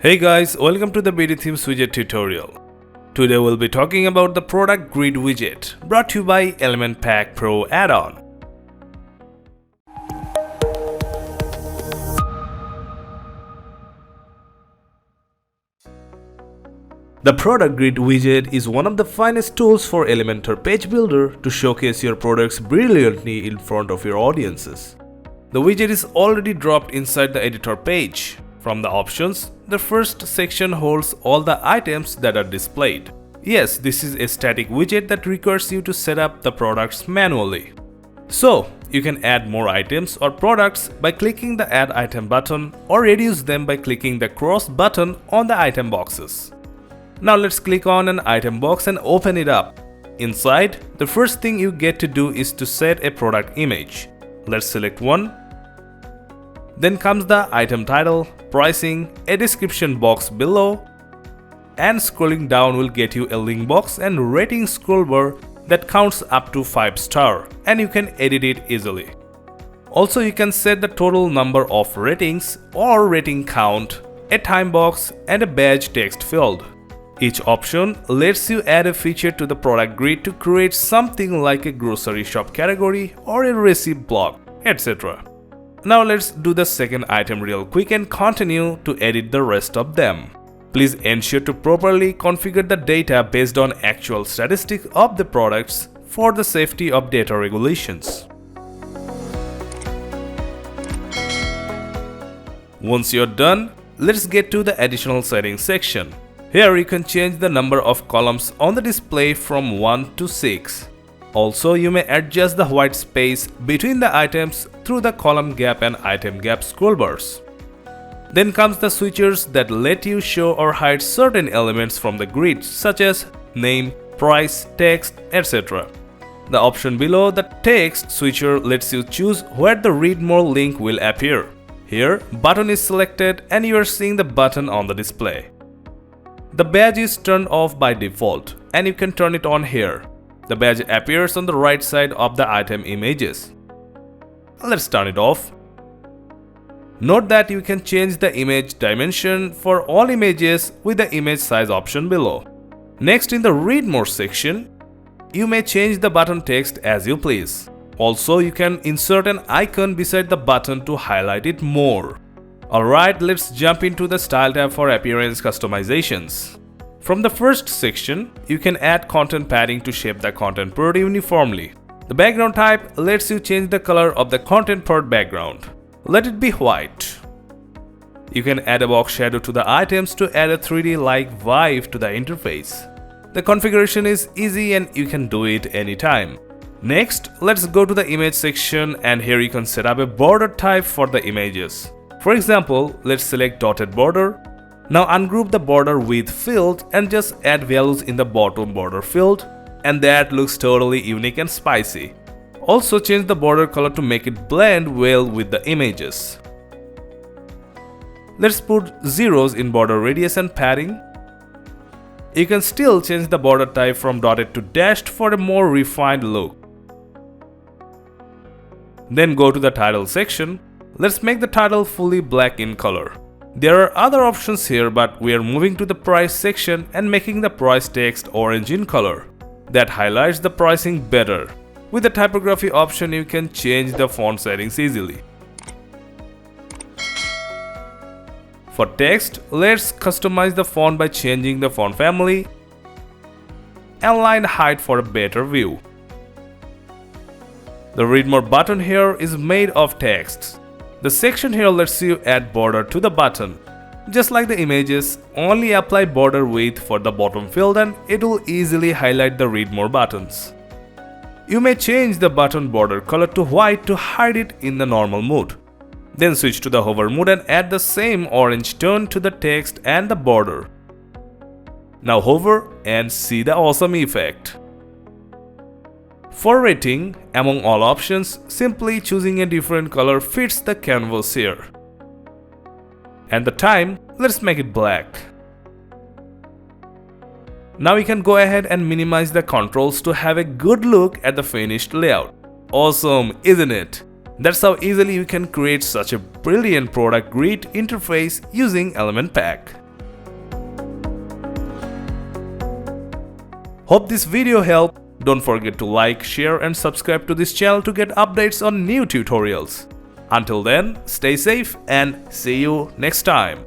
Hey guys, welcome to the BdThemes widget tutorial. Today we'll be talking about the Product Grid Widget, brought to you by Elementor Pro Addon. The Product Grid Widget is one of the finest tools for Elementor Page Builder to showcase your products brilliantly in front of your audiences. The widget is already dropped inside the editor page. From the options, the first section holds all the items that are displayed. Yes, this is a static widget that requires you to set up the products manually. So, you can add more items or products by clicking the Add Item button or reduce them by clicking the Cross button on the item boxes. Now let's click on an item box and open it up. Inside, the first thing you get to do is to set a product image. Let's select one. Then comes the item title, pricing, a description box below, and scrolling down will get you a link box and rating scroll bar that counts up to 5 star, and you can edit it easily. Also, you can set the total number of ratings or rating count, a time box, and a badge text field. Each option lets you add a feature to the product grid to create something like a grocery shop category or a receipt block, etc. Now let's do the second item real quick and continue to edit the rest of them. Please ensure to properly configure the data based on actual statistics of the products for the safety of data regulations. Once you're done, let's get to the additional settings section. Here you can change the number of columns on the display from 1 to 6. Also, you may adjust the white space between the items through the column gap and item gap scroll bars. Then comes the switchers that let you show or hide certain elements from the grid, such as name, price, text, etc. The option below the text switcher lets you choose where the read more link will appear. Here, button is selected and you are seeing the button on the display. The badge is turned off by default and you can turn it on here. The badge appears on the right side of the item images. Let's turn it off. Note that you can change the image dimension for all images with the image size option below. Next, in the Read More section, you may change the button text as you please. Also, you can insert an icon beside the button to highlight it more. Alright, let's jump into the Style tab for appearance customizations. From the first section, you can add content padding to shape the content part uniformly. The background type lets you change the color of the content part background. Let it be white. You can add a box shadow to the items to add a 3D-like vibe to the interface. The configuration is easy and you can do it anytime. Next, let's go to the image section and here you can set up a border type for the images. For example, let's select dotted border. Now ungroup the border width field and just add values in the bottom border field, and that looks totally unique and spicy. Also change the border color to make it blend well with the images. Let's put zeros in border radius and padding. You can still change the border type from dotted to dashed for a more refined look. Then go to the title section. Let's make the title fully black in color. There are other options here, but we are moving to the price section and making the price text orange in color. That highlights the pricing better. With the typography option, you can change the font settings easily. For text, let's customize the font by changing the font family and line height for a better view. The Read More button here is made of text. The section here lets you add border to the button. Just like the images, only apply border width for the bottom field and it will easily highlight the Read More buttons. You may change the button border color to white to hide it in the normal mode. Then switch to the hover mode and add the same orange tone to the text and the border. Now hover and see the awesome effect. For rating, among all options, simply choosing a different color fits the canvas here. And the time, let's make it black. Now we can go ahead and minimize the controls to have a good look at the finished layout. Awesome, isn't it? That's how easily you can create such a brilliant product grid interface using Elementor. Hope this video helped. Don't forget to like, share and subscribe to this channel to get updates on new tutorials. Until then, stay safe and see you next time.